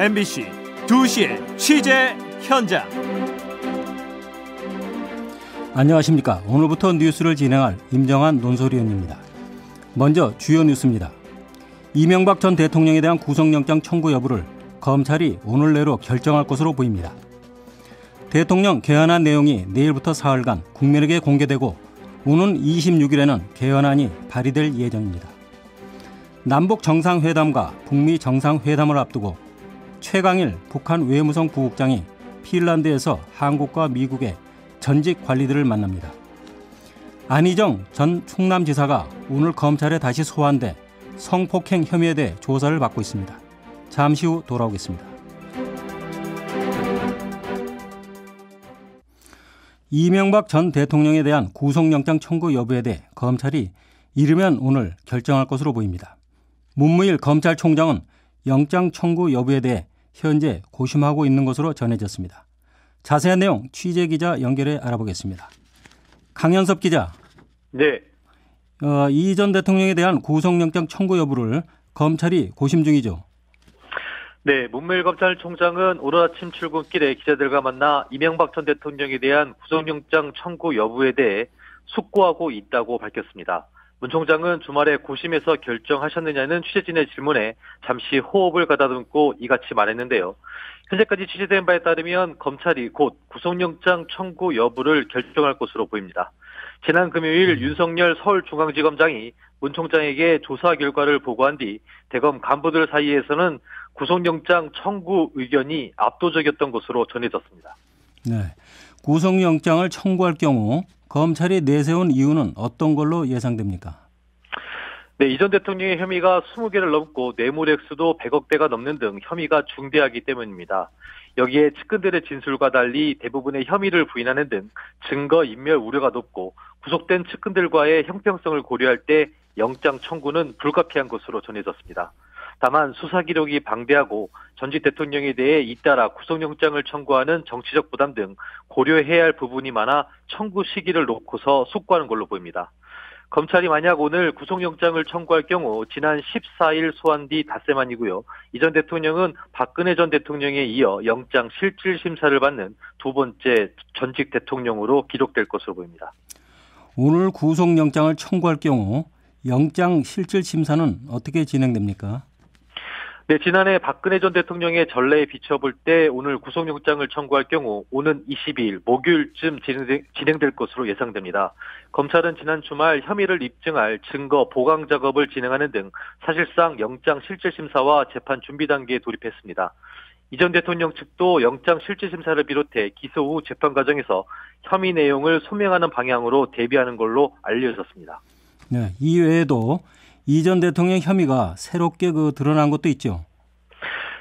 MBC 2시의 취재 현장. 안녕하십니까. 오늘부터 뉴스를 진행할 임정환 논설위원입니다. 먼저 주요 뉴스입니다. 이명박 전 대통령에 대한 구속영장 청구 여부를 검찰이 오늘 내로 결정할 것으로 보입니다. 대통령 개헌안 내용이 내일부터 사흘간 국민에게 공개되고 오는 26일에는 개헌안이 발의될 예정입니다. 남북 정상회담과 북미 정상회담을 앞두고 최강일 북한 외무성 부국장이 핀란드에서 한국과 미국의 전직 관리들을 만납니다. 안희정 전 충남지사가 오늘 검찰에 다시 소환돼 성폭행 혐의에 대해 조사를 받고 있습니다. 잠시 후 돌아오겠습니다. 이명박 전 대통령에 대한 구속영장 청구 여부에 대해 검찰이 이르면 오늘 결정할 것으로 보입니다. 문무일 검찰총장은 영장 청구 여부에 대해 현재 고심하고 있는 것으로 전해졌습니다. 자세한 내용 취재기자 연결해 알아보겠습니다. 강현섭 기자. 네. 이 전 대통령에 대한 구속영장 청구 여부를 검찰이 고심 중이죠. 네, 문무일 검찰총장은 오늘 아침 출근길에 기자들과 만나 이명박 전 대통령에 대한 구속영장 청구 여부에 대해 숙고하고 있다고 밝혔습니다. 문 총장은 주말에 고심해서 결정하셨느냐는 취재진의 질문에 잠시 호흡을 가다듬고 이같이 말했는데요. 현재까지 취재된 바에 따르면 검찰이 곧 구속영장 청구 여부를 결정할 것으로 보입니다. 지난 금요일 윤석열 서울중앙지검장이 문 총장에게 조사 결과를 보고한 뒤 대검 간부들 사이에서는 구속영장 청구 의견이 압도적이었던 것으로 전해졌습니다. 네, 구속영장을 청구할 경우 검찰이 내세운 이유는 어떤 걸로 예상됩니까? 네, 이 전 대통령의 혐의가 20개를 넘고 뇌물 액수도 100억대가 넘는 등 혐의가 중대하기 때문입니다. 여기에 측근들의 진술과 달리 대부분의 혐의를 부인하는 등 증거 인멸 우려가 높고 구속된 측근들과의 형평성을 고려할 때 영장 청구는 불가피한 것으로 전해졌습니다. 다만 수사 기록이 방대하고 전직 대통령에 대해 잇따라 구속영장을 청구하는 정치적 부담 등 고려해야 할 부분이 많아 청구 시기를 놓고서 숙고하는 걸로 보입니다. 검찰이 만약 오늘 구속영장을 청구할 경우 지난 14일 소환 뒤 닷새 만이고요. 이 전 대통령은 박근혜 전 대통령에 이어 영장 실질 심사를 받는 두 번째 전직 대통령으로 기록될 것으로 보입니다. 오늘 구속영장을 청구할 경우 영장 실질 심사는 어떻게 진행됩니까? 네, 지난해 박근혜 전 대통령의 전례에 비춰볼 때 오늘 구속영장을 청구할 경우 오는 22일 목요일쯤 진행될 것으로 예상됩니다. 검찰은 지난 주말 혐의를 입증할 증거 보강 작업을 진행하는 등 사실상 영장 실질심사와 재판 준비 단계에 돌입했습니다. 이 전 대통령 측도 영장 실질심사를 비롯해 기소 후 재판 과정에서 혐의 내용을 소명하는 방향으로 대비하는 걸로 알려졌습니다. 네, 이외에도 이 전 대통령 혐의가 새롭게 드러난 것도 있죠.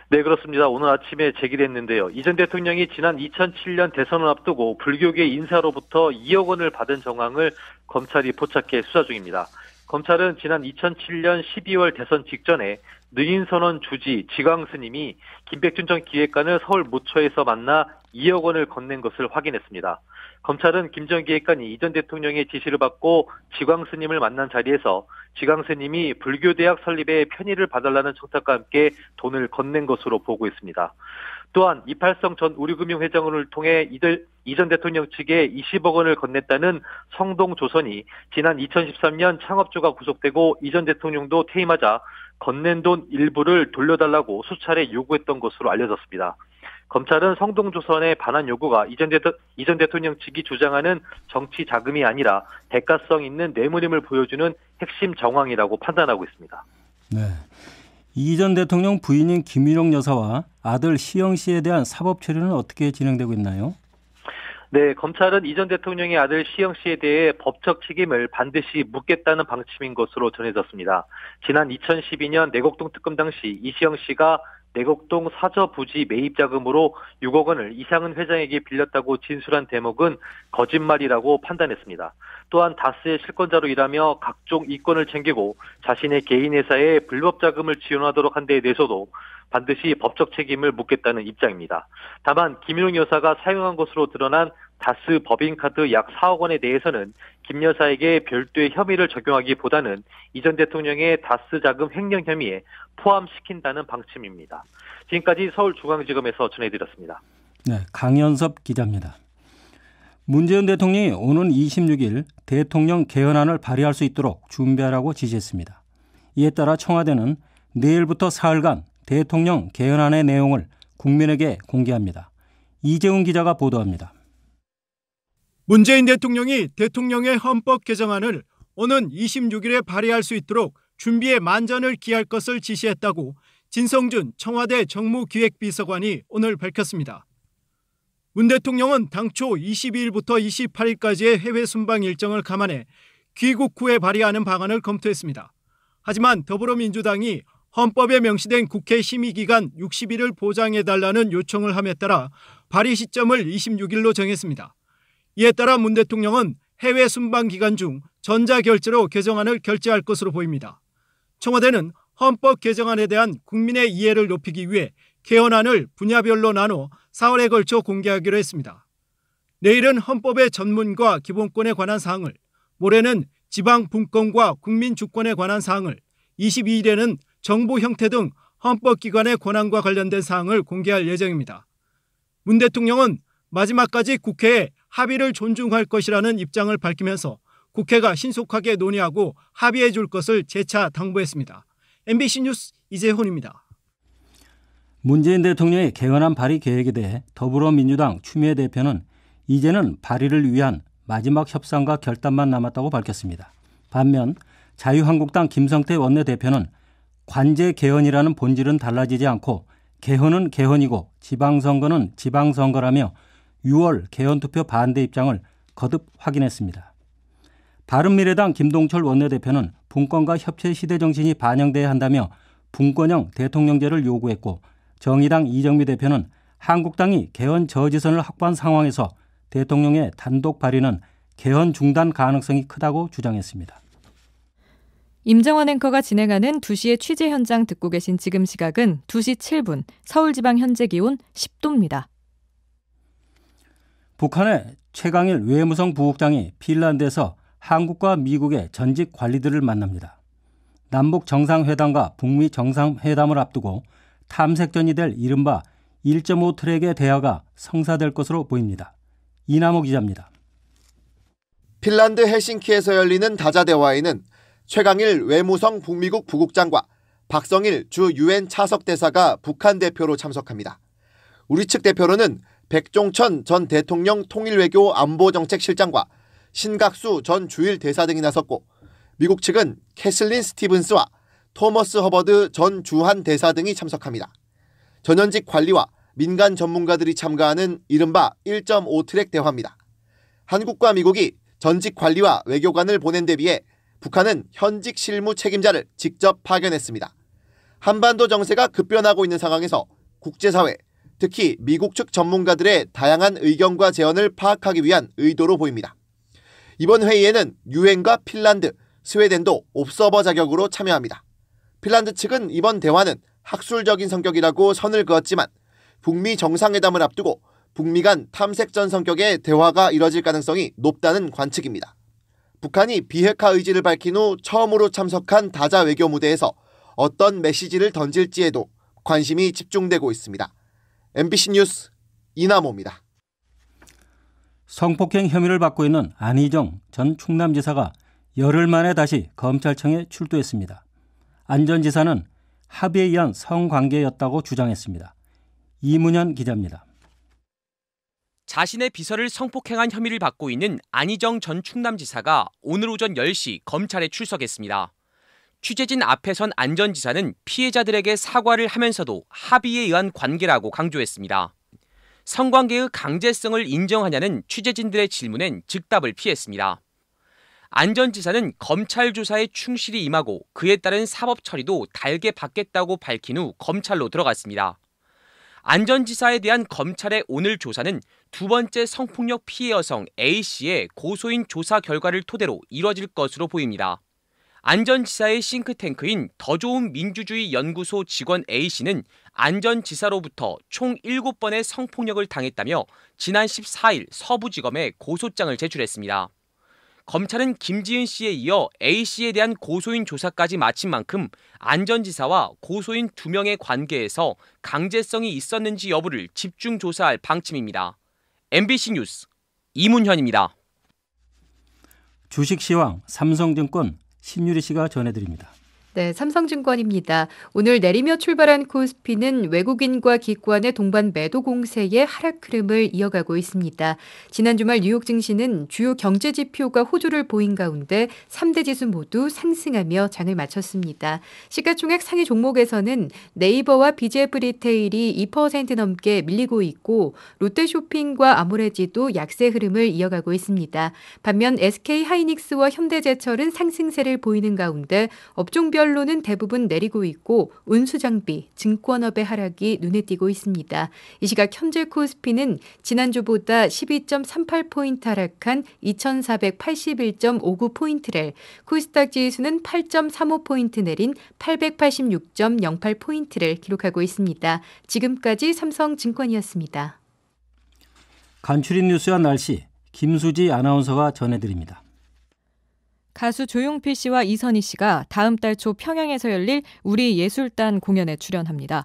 네, 그렇습니다. 오늘 아침에 제기됐는데요. 이 전 대통령이 지난 2007년 대선을 앞두고 불교계 인사로부터 2억 원을 받은 정황을 검찰이 포착해 수사 중입니다. 검찰은 지난 2007년 12월 대선 직전에 능인선언 주지 지광 스님이 김백준 전 기획관을 서울 모처에서 만나 2억 원을 건넨 것을 확인했습니다. 검찰은 김 전 기획관이 이 전 대통령의 지시를 받고 지광 스님을 만난 자리에서 지광 스님이 불교대학 설립에 편의를 봐달라는 청탁과 함께 돈을 건넨 것으로 보고 있습니다. 또한 이팔성 전 우리금융회장을 통해 이 전 대통령 측에 20억 원을 건넸다는 성동조선이 지난 2013년 창업주가 구속되고 이 전 대통령도 퇴임하자 건넨 돈 일부를 돌려달라고 수차례 요구했던 것으로 알려졌습니다. 검찰은 성동조선의 반환 요구가 이 전 대통령 측이 주장하는 정치 자금이 아니라 대가성 있는 뇌물임을 보여주는 핵심 정황이라고 판단하고 있습니다. 네, 이 전 대통령 부인인 김윤옥 여사와 아들 시영 씨에 대한 사법 처리는 어떻게 진행되고 있나요? 네, 검찰은 이 전 대통령의 아들 시영 씨에 대해 법적 책임을 반드시 묻겠다는 방침인 것으로 전해졌습니다. 지난 2012년 내곡동 특검 당시 이시영 씨가 내곡동 사저 부지 매입 자금으로 6억 원을 이상은 회장에게 빌렸다고 진술한 대목은 거짓말이라고 판단했습니다. 또한 다스의 실권자로 일하며 각종 이권을 챙기고 자신의 개인 회사에 불법 자금을 지원하도록 한 데에 대해서도 반드시 법적 책임을 묻겠다는 입장입니다. 다만 김윤옥 여사가 사용한 것으로 드러난 다스 법인카드 약 4억 원에 대해서는 김 여사에게 별도의 혐의를 적용하기보다는 이 전 대통령의 다스 자금 횡령 혐의에 포함시킨다는 방침입니다. 지금까지 서울중앙지검에서 전해드렸습니다. 네, 강연섭 기자입니다. 문재인 대통령이 오는 26일 대통령 개헌안을 발의할 수 있도록 준비하라고 지시했습니다. 이에 따라 청와대는 내일부터 사흘간 대통령 개헌안의 내용을 국민에게 공개합니다. 이재훈 기자가 보도합니다. 문재인 대통령이 대통령의 헌법 개정안을 오는 26일에 발의할 수 있도록 준비에 만전을 기할 것을 지시했다고 진성준 청와대 정무기획비서관이 오늘 밝혔습니다. 문 대통령은 당초 22일부터 28일까지의 해외 순방 일정을 감안해 귀국 후에 발의하는 방안을 검토했습니다. 하지만 더불어민주당이 헌법에 명시된 국회 심의기간 60일을 보장해달라는 요청을 함에 따라 발의 시점을 26일로 정했습니다. 이에 따라 문 대통령은 해외 순방 기간 중 전자결제로 개정안을 결제할 것으로 보입니다. 청와대는 헌법 개정안에 대한 국민의 이해를 높이기 위해 개헌안을 분야별로 나눠 4월에 걸쳐 공개하기로 했습니다. 내일은 헌법의 전문과 기본권에 관한 사항을, 모레는 지방 분권과 국민 주권에 관한 사항을, 22일에는 정부 형태 등 헌법기관의 권한과 관련된 사항을 공개할 예정입니다. 문 대통령은 마지막까지 국회에 합의를 존중할 것이라는 입장을 밝히면서 국회가 신속하게 논의하고 합의해 줄 것을 재차 당부했습니다. MBC 뉴스 이재훈입니다. 문재인 대통령의 개헌안 발의 계획에 대해 더불어민주당 추미애 대표는 이제는 발의를 위한 마지막 협상과 결단만 남았다고 밝혔습니다. 반면 자유한국당 김성태 원내대표는 관제 개헌이라는 본질은 달라지지 않고 개헌은 개헌이고 지방선거는 지방선거라며 6월 개헌투표 반대 입장을 거듭 확인했습니다. 바른미래당 김동철 원내대표는 분권과 협치의 시대 정신이 반영돼야 한다며 분권형 대통령제를 요구했고, 정의당 이정미 대표는 한국당이 개헌 저지선을 확보한 상황에서 대통령의 단독 발의는 개헌 중단 가능성이 크다고 주장했습니다. 임정환 앵커가 진행하는 2시의 취재 현장 듣고 계신 지금 시각은 2시 7분, 서울지방 현재 기온 10도입니다. 북한의 최강일 외무성 부국장이 핀란드에서 한국과 미국의 전직 관리들을 만납니다. 남북 정상회담과 북미 정상회담을 앞두고 탐색전이 될 이른바 1.5 트랙의 대화가 성사될 것으로 보입니다. 이남호 기자입니다. 핀란드 헬싱키에서 열리는 다자대화에는 최강일 외무성 북미국 부국장과 박성일 주 유엔 차석대사가 북한 대표로 참석합니다. 우리 측 대표로는 백종천 전 대통령 통일외교 안보정책실장과 신각수 전 주일 대사 등이 나섰고, 미국 측은 캐슬린 스티븐스와 토머스 허버드 전 주한 대사 등이 참석합니다. 전현직 관리와 민간 전문가들이 참가하는 이른바 1.5 트랙 대화입니다. 한국과 미국이 전직 관리와 외교관을 보낸 데 비해 북한은 현직 실무 책임자를 직접 파견했습니다. 한반도 정세가 급변하고 있는 상황에서 국제사회, 특히 미국 측 전문가들의 다양한 의견과 제언을 파악하기 위한 의도로 보입니다. 이번 회의에는 유엔과 핀란드, 스웨덴도 옵서버 자격으로 참여합니다. 핀란드 측은 이번 대화는 학술적인 성격이라고 선을 그었지만 북미 정상회담을 앞두고 북미 간 탐색전 성격의 대화가 이뤄질 가능성이 높다는 관측입니다. 북한이 비핵화 의지를 밝힌 후 처음으로 참석한 다자 외교 무대에서 어떤 메시지를 던질지에도 관심이 집중되고 있습니다. MBC 뉴스 이남호입니다. 성폭행 혐의를 받고 있는 안희정 전 충남지사가 열흘 만에 다시 검찰청에 출두했습니다. 안 전 지사는 합의에 의한 성관계였다고 주장했습니다. 이문현 기자입니다. 자신의 비서를 성폭행한 혐의를 받고 있는 안희정 전 충남지사가 오늘 오전 10시 검찰에 출석했습니다. 취재진 앞에 선 안 전 지사는 피해자들에게 사과를 하면서도 합의에 의한 관계라고 강조했습니다. 성관계의 강제성을 인정하냐는 취재진들의 질문엔 즉답을 피했습니다. 안 전 지사는 검찰 조사에 충실히 임하고 그에 따른 사법 처리도 달게 받겠다고 밝힌 후 검찰로 들어갔습니다. 안 전 지사에 대한 검찰의 오늘 조사는 두 번째 성폭력 피해 여성 A씨의 고소인 조사 결과를 토대로 이뤄질 것으로 보입니다. 안전지사의 싱크탱크인 더 좋은 민주주의 연구소 직원 A씨는 안전지사로부터 총 7번의 성폭력을 당했다며 지난 14일 서부지검에 고소장을 제출했습니다. 검찰은 김지은 씨에 이어 A씨에 대한 고소인 조사까지 마친 만큼 안전지사와 고소인 2명의 관계에서 강제성이 있었는지 여부를 집중 조사할 방침입니다. MBC 뉴스 이문현입니다. 주식시황 삼성증권 신유리 씨가 전해드립니다. 네, 삼성증권입니다. 오늘 내리며 출발한 코스피는 외국인과 기관의 동반 매도 공세에 하락 흐름을 이어가고 있습니다. 지난 주말 뉴욕 증시는 주요 경제 지표가 호조를 보인 가운데 3대 지수 모두 상승하며 장을 마쳤습니다. 시가총액 상위 종목에서는 네이버와 BJF 리테일이 2% 넘게 밀리고 있고 롯데쇼핑과 아모레지도 약세 흐름을 이어가고 있습니다. 반면 SK하이닉스와 현대제철은 상승세를 보이는 가운데 업종별 로는 대부분 내리고 있고 운수장비, 증권업의 하락이 눈에 띄고 있습니다. 이 시각 현재 코스피는 지난주보다 12.38포인트 하락한 2481.59포인트를, 코스닥 지수는 8.35포인트 내린 886.08포인트를 기록하고 있습니다. 지금까지 삼성증권이었습니다. 간추린 뉴스와 날씨, 김수지 아나운서가 전해드립니다. 가수 조용필 씨와 이선희 씨가 다음 달 초 평양에서 열릴 우리 예술단 공연에 출연합니다.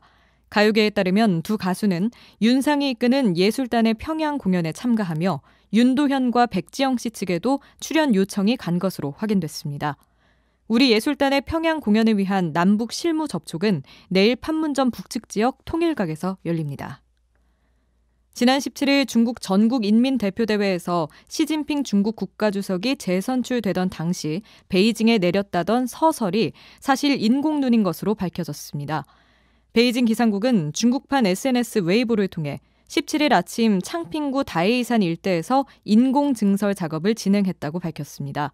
가요계에 따르면 두 가수는 윤상이 이끄는 예술단의 평양 공연에 참가하며 윤도현과 백지영 씨 측에도 출연 요청이 간 것으로 확인됐습니다. 우리 예술단의 평양 공연을 위한 남북 실무 접촉은 내일 판문점 북측 지역 통일각에서 열립니다. 지난 17일 중국 전국인민대표대회에서 시진핑 중국 국가주석이 재선출되던 당시 베이징에 내렸다던 서설이 사실 인공눈인 것으로 밝혀졌습니다. 베이징 기상국은 중국판 SNS 웨이보를 통해 17일 아침 창핑구 다에이산 일대에서 인공증설 작업을 진행했다고 밝혔습니다.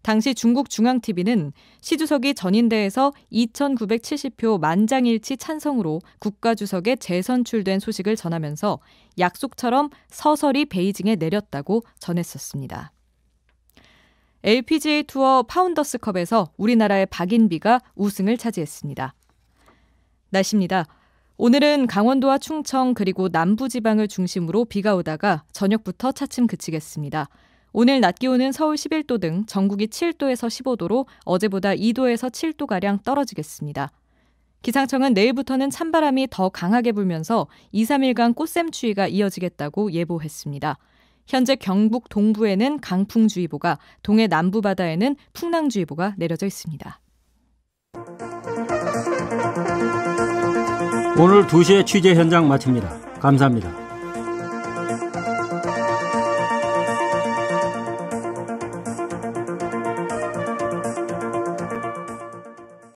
당시 중국 중앙TV는 시 주석이 전인대에서 2,970표 만장일치 찬성으로 국가주석에 재선출된 소식을 전하면서 약속처럼 서설이 베이징에 내렸다고 전했었습니다. LPGA 투어 파운더스컵에서 우리나라의 박인비가 우승을 차지했습니다. 날씨입니다. 오늘은 강원도와 충청 그리고 남부지방을 중심으로 비가 오다가 저녁부터 차츰 그치겠습니다. 오늘 낮 기온은 서울 11도 등 전국이 7도에서 15도로 어제보다 2도에서 7도가량 떨어지겠습니다. 기상청은 내일부터는 찬바람이 더 강하게 불면서 2, 3일간 꽃샘추위가 이어지겠다고 예보했습니다. 현재 경북 동부에는 강풍주의보가, 동해 남부바다에는 풍랑주의보가 내려져 있습니다. 오늘 2시에 취재 현장 마칩니다. 감사합니다.